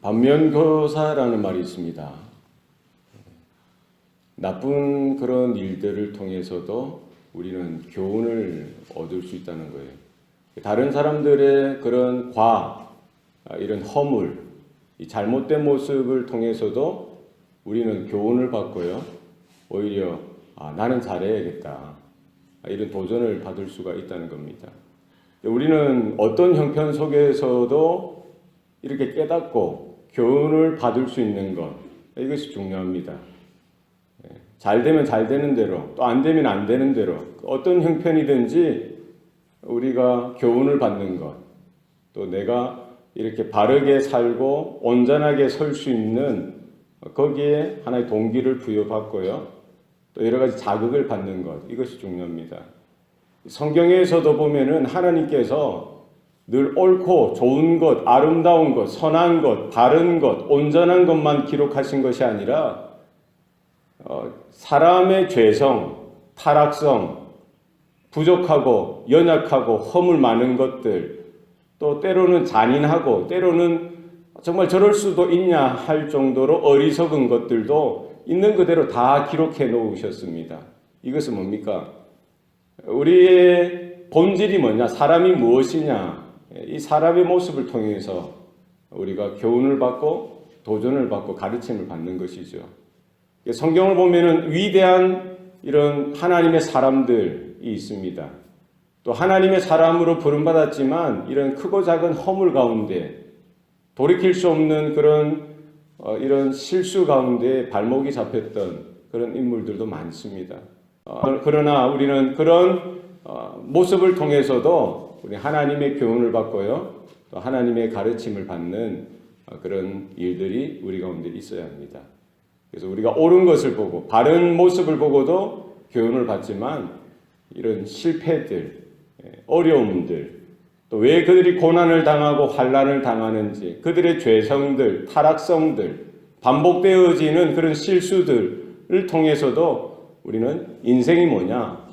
반면교사라는 말이 있습니다. 나쁜 그런 일들을 통해서도 우리는 교훈을 얻을 수 있다는 거예요. 다른 사람들의 그런 이런 허물, 이 잘못된 모습을 통해서도 우리는 교훈을 받고요. 오히려 나는 잘해야겠다. 이런 도전을 받을 수가 있다는 겁니다. 우리는 어떤 형편 속에서도 이렇게 깨닫고 교훈을 받을 수 있는 것, 이것이 중요합니다. 잘 되면 잘 되는 대로, 또 안 되면 안 되는 대로, 어떤 형편이든지 우리가 교훈을 받는 것, 또 내가 이렇게 바르게 살고 온전하게 설 수 있는 거기에 하나의 동기를 부여받고요. 또 여러 가지 자극을 받는 것, 이것이 중요합니다. 성경에서도 보면은 하나님께서 늘 옳고 좋은 것, 아름다운 것, 선한 것, 바른 것, 온전한 것만 기록하신 것이 아니라 사람의 죄성, 타락성, 부족하고 연약하고 허물 많은 것들, 또 때로는 잔인하고 때로는 정말 저럴 수도 있냐 할 정도로 어리석은 것들도 있는 그대로 다 기록해 놓으셨습니다. 이것은 뭡니까? 우리의 본질이 뭐냐? 사람이 무엇이냐? 이 사람의 모습을 통해서 우리가 교훈을 받고 도전을 받고 가르침을 받는 것이죠. 성경을 보면은 위대한 이런 하나님의 사람들이 있습니다. 또 하나님의 사람으로 부름받았지만 이런 크고 작은 허물 가운데 돌이킬 수 없는 그런 이런 실수 가운데 발목이 잡혔던 그런 인물들도 많습니다. 그러나 우리는 그런 모습을 통해서도 우리 하나님의 교훈을 받고요, 또 하나님의 가르침을 받는 그런 일들이 우리 가운데 있어야 합니다. 그래서 우리가 옳은 것을 보고 바른 모습을 보고도 교훈을 받지만 이런 실패들, 어려움들, 또 왜 그들이 고난을 당하고 환난을 당하는지, 그들의 죄성들, 타락성들, 반복되어지는 그런 실수들을 통해서도 우리는 인생이 뭐냐,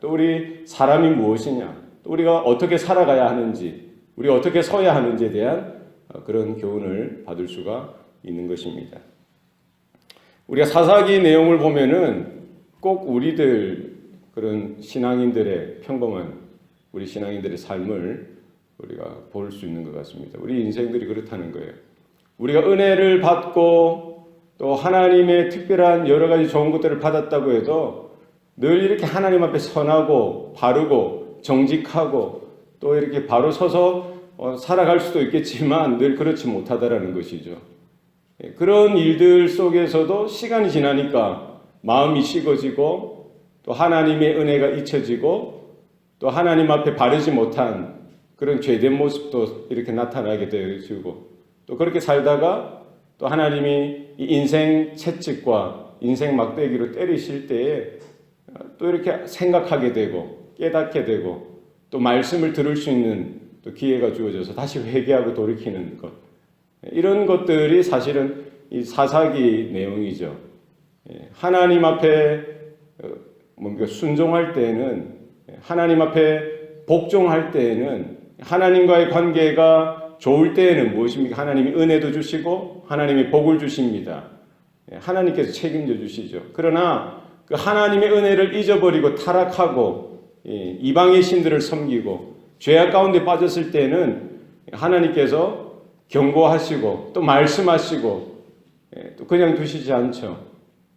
또 우리 사람이 무엇이냐, 또 우리가 어떻게 살아가야 하는지, 우리가 어떻게 서야 하는지에 대한 그런 교훈을 받을 수가 있는 것입니다. 우리가 사사기 내용을 보면은 꼭 우리들 그런 신앙인들의 평범한 우리 신앙인들의 삶을 우리가 볼 수 있는 것 같습니다. 우리 인생들이 그렇다는 거예요. 우리가 은혜를 받고 또 하나님의 특별한 여러 가지 좋은 것들을 받았다고 해도 늘 이렇게 하나님 앞에 선하고 바르고 정직하고 또 이렇게 바로 서서 살아갈 수도 있겠지만 늘 그렇지 못하다라는 것이죠. 그런 일들 속에서도 시간이 지나니까 마음이 식어지고 또 하나님의 은혜가 잊혀지고 또 하나님 앞에 바르지 못한 그런 죄된 모습도 이렇게 나타나게 되어지고 또 그렇게 살다가 또 하나님이 이 인생 채찍과 인생 막대기로 때리실 때에 또 이렇게 생각하게 되고 깨닫게 되고 또 말씀을 들을 수 있는 또 기회가 주어져서 다시 회개하고 돌이키는 것, 이런 것들이 사실은 이 사사기 내용이죠. 하나님 앞에 순종할 때에는, 하나님 앞에 복종할 때에는, 하나님과의 관계가 좋을 때에는 무엇입니까? 하나님이 은혜도 주시고 하나님이 복을 주십니다. 하나님께서 책임져 주시죠. 그러나 그 하나님의 은혜를 잊어버리고 타락하고 이방의 신들을 섬기고 죄악 가운데 빠졌을 때는 하나님께서 경고하시고 또 말씀하시고 또 그냥 두시지 않죠.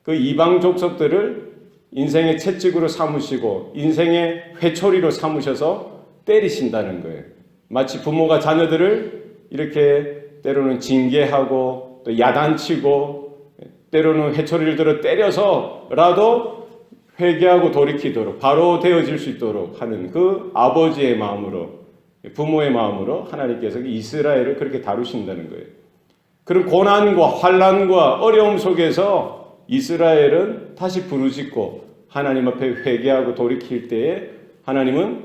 그 이방 족속들을 인생의 채찍으로 삼으시고 인생의 회초리로 삼으셔서 때리신다는 거예요. 마치 부모가 자녀들을 이렇게 때로는 징계하고 또 야단치고 때로는 회초리를 들어 때려서라도 회개하고 돌이키도록 바로 되어질 수 있도록 하는 그 아버지의 마음으로, 부모의 마음으로 하나님께서 이스라엘을 그렇게 다루신다는 거예요. 그런 고난과 환난과 어려움 속에서 이스라엘은 다시 부르짖고 하나님 앞에 회개하고 돌이킬 때에 하나님은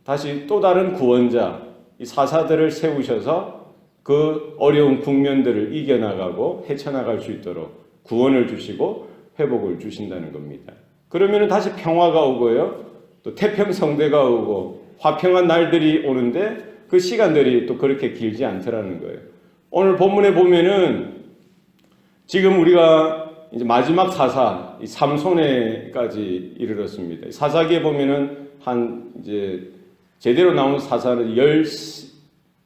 다시 또 다른 구원자, 이 사사들을 세우셔서 그 어려운 국면들을 이겨나가고 헤쳐나갈 수 있도록 구원을 주시고 회복을 주신다는 겁니다. 그러면 다시 평화가 오고요, 또 태평성대가 오고 화평한 날들이 오는데 그 시간들이 또 그렇게 길지 않더라는 거예요. 오늘 본문에 보면은 지금 우리가 이제 마지막 사사 이 삼손에까지 이르렀습니다. 사사기에 보면은 한 이제 제대로 나온 사사는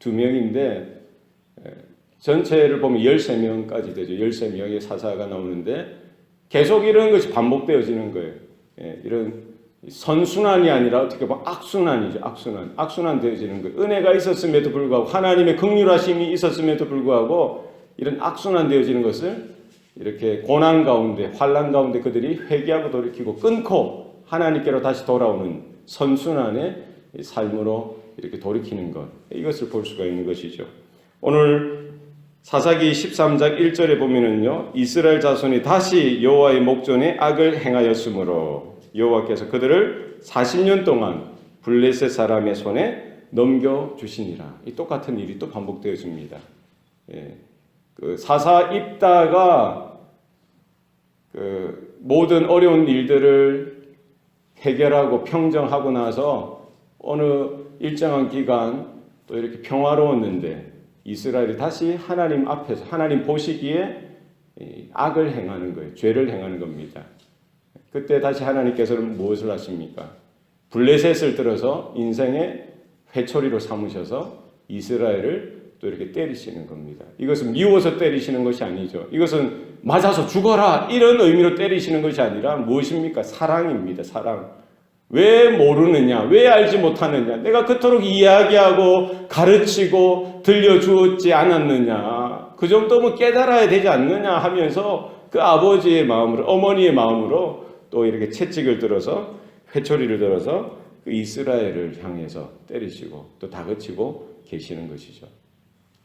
12명인데 전체를 보면 13명까지 되죠. 13명의 사사가 나오는데 계속 이런 것이 반복되어지는 거예요. 이런 선순환이 아니라 어떻게 보면 악순환이죠. 악순환 되어지는 거예요. 은혜가 있었음에도 불구하고 하나님의 긍휼하심이 있었음에도 불구하고 이런 악순환 되어지는 것을 이렇게 고난 가운데 환난 가운데 그들이 회개하고 돌이키고 끊고 하나님께로 다시 돌아오는 선순환의 삶으로 이렇게 돌이키는 것, 이것을 볼 수가 있는 것이죠. 오늘 사사기 13장 1절에 보면은요, 이스라엘 자손이 다시 여호와의 목전에 악을 행하였으므로 여호와께서 그들을 40년 동안 블레셋 사람의 손에 넘겨주시니라. 이 똑같은 일이 또 반복되어집니다. 그 사사 입다가 그 모든 어려운 일들을 해결하고 평정하고 나서 어느 일정한 기간 또 이렇게 평화로웠는데 이스라엘이 다시 하나님 앞에서 하나님 보시기에 악을 행하는 거예요. 죄를 행하는 겁니다. 그때 다시 하나님께서는 무엇을 하십니까? 블레셋을 들어서 인생의 회초리로 삼으셔서 이스라엘을 또 이렇게 때리시는 겁니다. 이것은 미워서 때리시는 것이 아니죠. 이것은 맞아서 죽어라 이런 의미로 때리시는 것이 아니라 무엇입니까? 사랑입니다. 사랑. 왜 모르느냐? 왜 알지 못하느냐? 내가 그토록 이야기하고 가르치고 들려주었지 않았느냐? 그 정도면 깨달아야 되지 않느냐 하면서 그 아버지의 마음으로, 어머니의 마음으로 또 이렇게 채찍을 들어서 회초리를 들어서 그 이스라엘을 향해서 때리시고 또 다그치고 계시는 것이죠.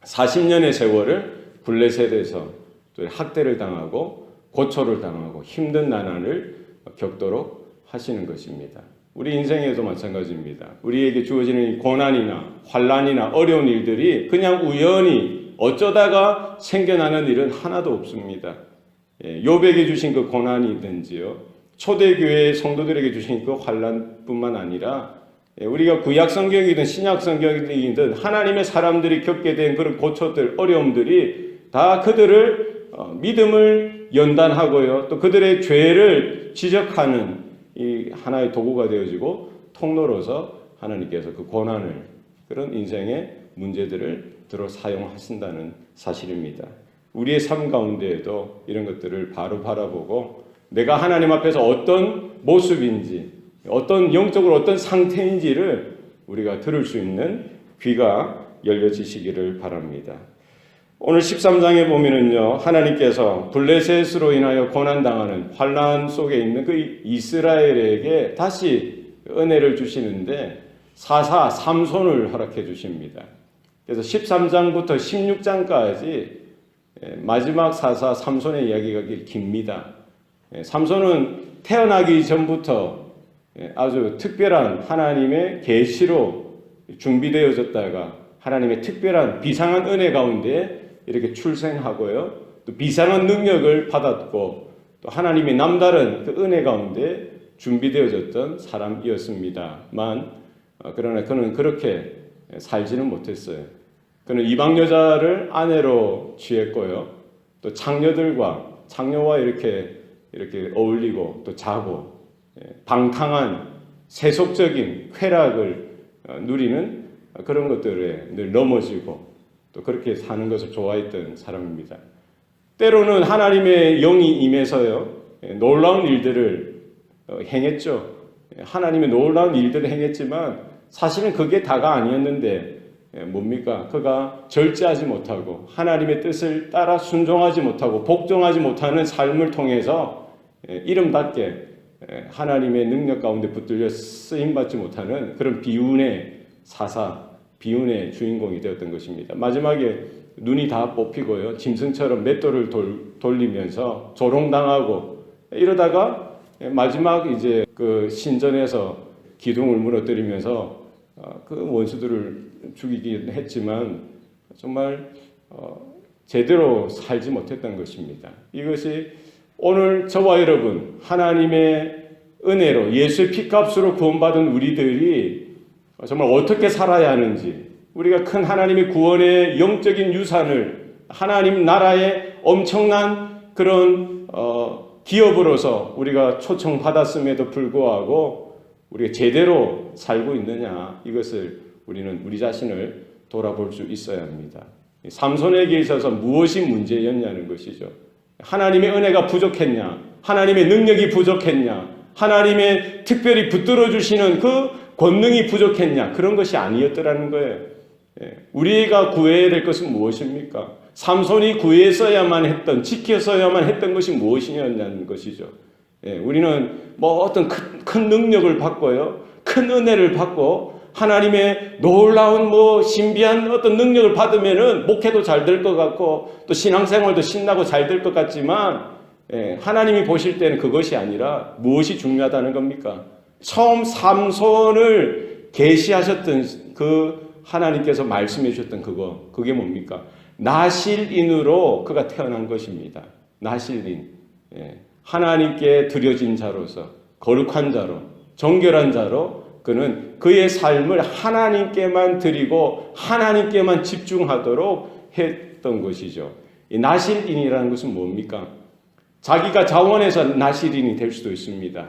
40년의 세월을 블레셋에서 또 학대를 당하고 고초를 당하고 힘든 난항을 겪도록 하시는 것입니다. 우리 인생에도 마찬가지입니다. 우리에게 주어지는 고난이나 환난이나 어려운 일들이 그냥 우연히 어쩌다가 생겨나는 일은 하나도 없습니다. 욥에게 주신 그 고난이든지요, 초대교회 성도들에게 주신 그 환난뿐만 아니라 우리가 구약 성경이든 신약 성경이든 하나님의 사람들이 겪게 된 그런 고초들, 어려움들이 다 그들을 믿음을 연단하고요, 또 그들의 죄를 지적하는 이 하나의 도구가 되어지고 통로로서 하나님께서 그 고난을, 그런 인생의 문제들을 들어 사용하신다는 사실입니다. 우리의 삶 가운데에도 이런 것들을 바로 바라보고 내가 하나님 앞에서 어떤 모습인지, 어떤 영적으로 어떤 상태인지를 우리가 들을 수 있는 귀가 열려지시기를 바랍니다. 오늘 13장에 보면은요, 하나님께서 블레셋으로 인하여 고난당하는 환난 속에 있는 그 이스라엘에게 다시 은혜를 주시는데 사사 삼손을 허락해 주십니다. 그래서 13장부터 16장까지 마지막 사사 삼손의 이야기가 깁니다. 삼손은 태어나기 전부터 아주 특별한 하나님의 계시로 준비되어졌다가 하나님의 특별한 비상한 은혜 가운데 이렇게 출생하고요, 또 비상한 능력을 받았고 또 하나님의 남다른 그 은혜 가운데 준비되어졌던 사람이었습니다만 그러나 그는 그렇게 살지는 못했어요. 그는 이방 여자를 아내로 취했고요, 또 창녀와 이렇게 어울리고 또 자고 방탕한 세속적인 쾌락을 누리는 그런 것들에 늘 넘어지고 또 그렇게 사는 것을 좋아했던 사람입니다. 때로는 하나님의 영이 임해서요, 놀라운 일들을 행했죠. 하나님의 놀라운 일들을 행했지만 사실은 그게 다가 아니었는데 뭡니까? 그가 절제하지 못하고 하나님의 뜻을 따라 순종하지 못하고 복종하지 못하는 삶을 통해서 이름답게 하나님의 능력 가운데 붙들려 쓰임받지 못하는 그런 비운의 사사, 비운의 주인공이 되었던 것입니다. 마지막에 눈이 다 뽑히고요, 짐승처럼 맷돌을 돌리면서 조롱당하고 이러다가 마지막 이제 그 신전에서 기둥을 무너뜨리면서 그 원수들을 죽이긴 했지만 정말 제대로 살지 못했던 것입니다. 이것이 오늘 저와 여러분 하나님의 은혜로 예수의 피값으로 구원받은 우리들이 정말 어떻게 살아야 하는지, 우리가 큰 하나님의 구원의 영적인 유산을 하나님 나라의 엄청난 그런 기업으로서 우리가 초청받았음에도 불구하고 우리가 제대로 살고 있느냐, 이것을 우리는 우리 자신을 돌아볼 수 있어야 합니다. 삼손에게 있어서 무엇이 문제였냐는 것이죠. 하나님의 은혜가 부족했냐, 하나님의 능력이 부족했냐, 하나님의 특별히 붙들어 주시는 그 권능이 부족했냐, 그런 것이 아니었더라는 거예요. 우리가 구해야 될 것은 무엇입니까? 삼손이 구했어야만 했던, 지켰어야만 했던 것이 무엇이냐는 것이죠. 우리는 뭐 어떤 큰 능력을 받고요, 큰 은혜를 받고 하나님의 놀라운 뭐 신비한 어떤 능력을 받으면은 목회도 잘 될 것 같고 또 신앙생활도 신나고 잘 될 것 같지만, 하나님이 보실 때는 그것이 아니라 무엇이 중요하다는 겁니까? 처음 삼손을 계시하셨던 그 하나님께서 말씀해 주셨던 그게 뭡니까? 나실인으로 그가 태어난 것입니다. 나실인. 하나님께 드려진 자로서, 거룩한 자로, 정결한 자로 그는 그의 삶을 하나님께만 드리고 하나님께만 집중하도록 했던 것이죠. 이 나실인이라는 것은 뭡니까? 자기가 자원해서 나실인이 될 수도 있습니다.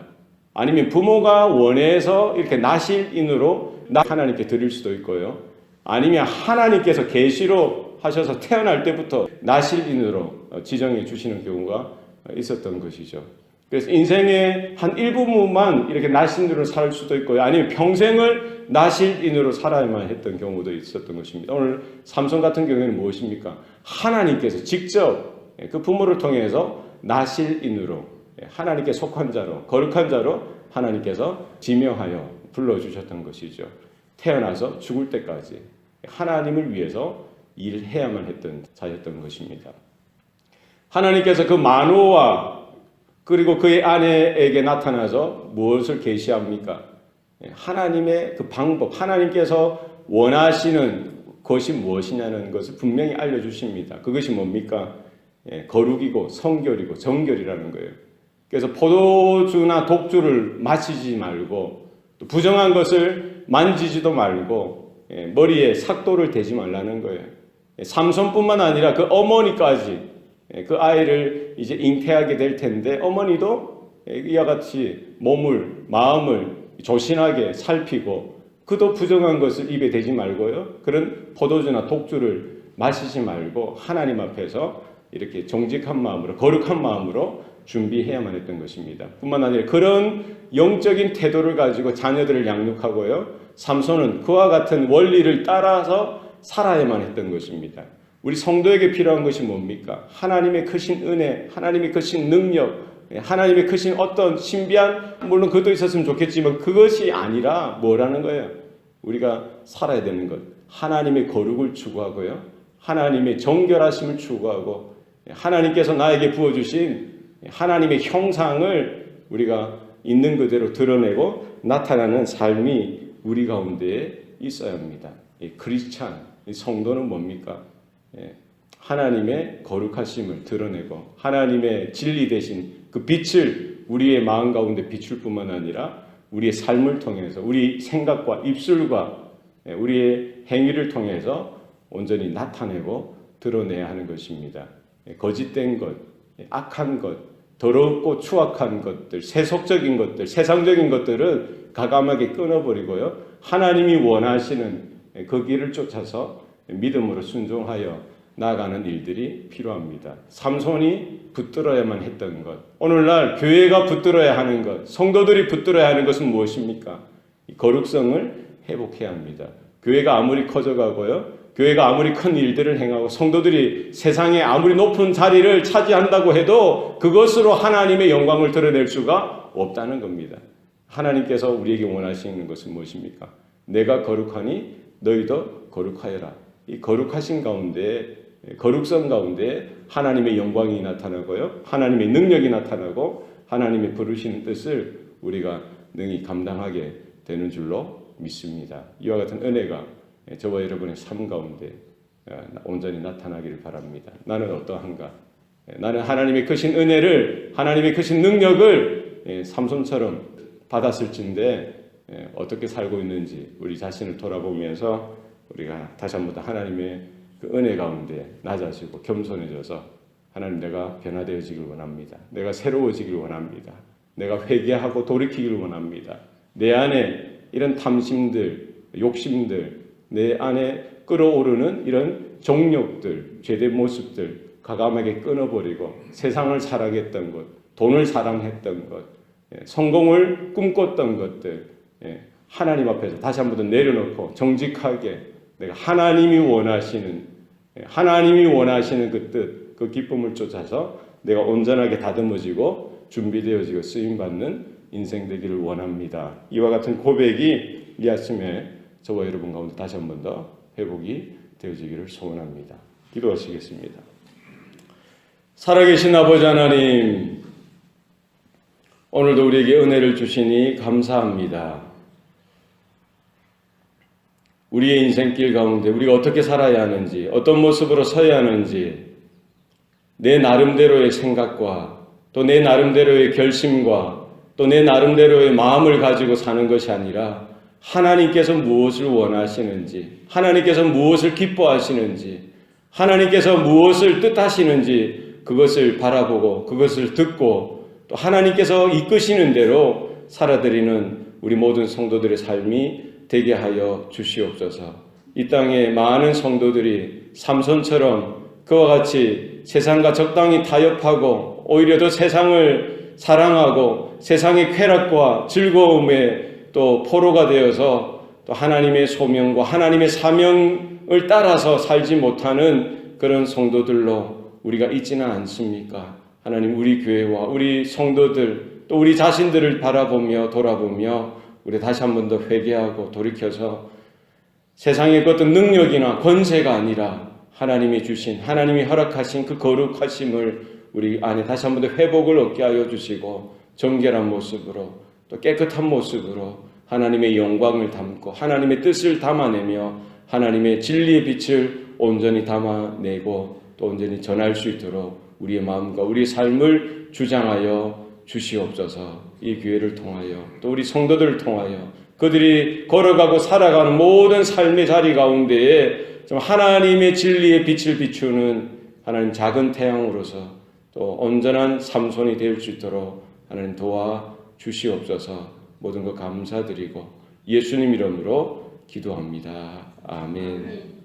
아니면 부모가 원해서 이렇게 나실인으로 하나님께 드릴 수도 있고요. 아니면 하나님께서 계시로 하셔서 태어날 때부터 나실인으로 지정해 주시는 경우가 있었던 것이죠. 그래서 인생의 한 일부분만 이렇게 나실인으로 살 수도 있고요. 아니면 평생을 나실인으로 살아야만 했던 경우도 있었던 것입니다. 오늘 삼손 같은 경우에는 무엇입니까? 하나님께서 직접 그 부모를 통해서 나실인으로, 하나님께 속한 자로, 거룩한 자로 하나님께서 지명하여 불러주셨던 것이죠. 태어나서 죽을 때까지 하나님을 위해서 일해야만 했던 자였던 것입니다. 하나님께서 그 마노아 그리고 그의 아내에게 나타나서 무엇을 계시합니까? 하나님의 그 방법, 하나님께서 원하시는 것이 무엇이냐는 것을 분명히 알려주십니다. 그것이 뭡니까? 거룩이고 성결이고 정결이라는 거예요. 그래서 포도주나 독주를 마시지 말고 또 부정한 것을 만지지도 말고 머리에 삭도를 대지 말라는 거예요. 삼손뿐만 아니라 그 어머니까지 그 아이를 이제 잉태하게 될 텐데 어머니도 이와 같이 몸을, 마음을 조신하게 살피고 그도 부정한 것을 입에 대지 말고요. 그런 포도주나 독주를 마시지 말고 하나님 앞에서 이렇게 정직한 마음으로, 거룩한 마음으로 준비해야만 했던 것입니다. 뿐만 아니라 그런 영적인 태도를 가지고 자녀들을 양육하고요. 삼손은 그와 같은 원리를 따라서 살아야만 했던 것입니다. 우리 성도에게 필요한 것이 뭡니까? 하나님의 크신 은혜, 하나님의 크신 능력, 하나님의 크신 어떤 신비한, 물론 그것도 있었으면 좋겠지만 그것이 아니라 뭐라는 거예요? 우리가 살아야 되는 것. 하나님의 거룩을 추구하고요. 하나님의 정결하심을 추구하고 하나님께서 나에게 부어주신 하나님의 형상을 우리가 있는 그대로 드러내고 나타나는 삶이 우리 가운데에 있어야 합니다. 크리스찬, 성도는 뭡니까? 하나님의 거룩하심을 드러내고 하나님의 진리 대신 그 빛을 우리의 마음 가운데 비출 뿐만 아니라 우리의 삶을 통해서 우리 생각과 입술과 우리의 행위를 통해서 온전히 나타내고 드러내야 하는 것입니다. 거짓된 것, 악한 것, 더럽고 추악한 것들, 세속적인 것들, 세상적인 것들은 가감하게 끊어버리고요. 하나님이 원하시는 그 길을 쫓아서 믿음으로 순종하여 나아가는 일들이 필요합니다. 삼손이 붙들어야만 했던 것, 오늘날 교회가 붙들어야 하는 것, 성도들이 붙들어야 하는 것은 무엇입니까? 거룩성을 회복해야 합니다. 교회가 아무리 커져가고요, 교회가 아무리 큰 일들을 행하고 성도들이 세상에 아무리 높은 자리를 차지한다고 해도 그것으로 하나님의 영광을 드러낼 수가 없다는 겁니다. 하나님께서 우리에게 원하시는 것은 무엇입니까? 내가 거룩하니 너희도 거룩하여라. 이 거룩하신 가운데, 거룩성 가운데 하나님의 영광이 나타나고요, 하나님의 능력이 나타나고 하나님의 부르시는 뜻을 우리가 능히 감당하게 되는 줄로 믿습니다. 이와 같은 은혜가 저와 여러분의 삶 가운데 온전히 나타나기를 바랍니다. 나는 어떠한가? 나는 하나님의 크신 은혜를, 하나님의 크신 능력을 삼손처럼 받았을진데 어떻게 살고 있는지 우리 자신을 돌아보면서 우리가 다시 한번 하나님의 그 은혜 가운데 낮아지고 겸손해져서 하나님, 내가 변화되어지길 원합니다. 내가 새로워지길 원합니다. 내가 회개하고 돌이키길 원합니다. 내 안에 이런 탐심들, 욕심들, 내 안에 끌어오르는 이런 정욕들, 죄된 모습들 과감하게 끊어버리고 세상을 사랑했던 것, 돈을 사랑했던 것, 성공을 꿈꿨던 것들 하나님 앞에서 다시 한 번 더 내려놓고 정직하게 내가 하나님이 원하시는 그 뜻, 그 기쁨을 쫓아서 내가 온전하게 다듬어지고 준비되어지고 쓰임받는 인생 되기를 원합니다. 이와 같은 고백이 이 아침에 저와 여러분 가운데 다시 한 번 더 회복이 되어지기를 소원합니다. 기도하시겠습니다. 살아계신 아버지 하나님, 오늘도 우리에게 은혜를 주시니 감사합니다. 우리의 인생길 가운데 우리가 어떻게 살아야 하는지, 어떤 모습으로 서야 하는지, 내 나름대로의 생각과 또 내 나름대로의 결심과 또 내 나름대로의 마음을 가지고 사는 것이 아니라 하나님께서 무엇을 원하시는지, 하나님께서 무엇을 기뻐하시는지, 하나님께서 무엇을 뜻하시는지 그것을 바라보고 그것을 듣고 또 하나님께서 이끄시는 대로 살아드리는 우리 모든 성도들의 삶이 되게 하여 주시옵소서. 이 땅에 많은 성도들이 삼손처럼 그와 같이 세상과 적당히 타협하고 오히려 더 세상을 사랑하고 세상의 쾌락과 즐거움에 또 포로가 되어서 또 하나님의 소명과 하나님의 사명을 따라서 살지 못하는 그런 성도들로 우리가 있지는 않습니까? 하나님, 우리 교회와 우리 성도들 또 우리 자신들을 바라보며 돌아보며 우리 다시 한 번 더 회개하고 돌이켜서 세상의 어떤 능력이나 권세가 아니라 하나님이 주신, 하나님이 허락하신 그 거룩하심을 우리 안에 다시 한 번 더 회복을 얻게 하여 주시고 정결한 모습으로 또 깨끗한 모습으로 하나님의 영광을 담고 하나님의 뜻을 담아내며 하나님의 진리의 빛을 온전히 담아내고 또 온전히 전할 수 있도록 우리의 마음과 우리의 삶을 주장하여 주시옵소서. 이 기회를 통하여 또 우리 성도들을 통하여 그들이 걸어가고 살아가는 모든 삶의 자리 가운데에 좀 하나님의 진리의 빛을 비추는 하나님 작은 태양으로서 또 온전한 삼손이 될 수 있도록 하나님 도와 주시옵소서. 모든 것 감사드리고 예수님 이름으로 기도합니다. 아멘.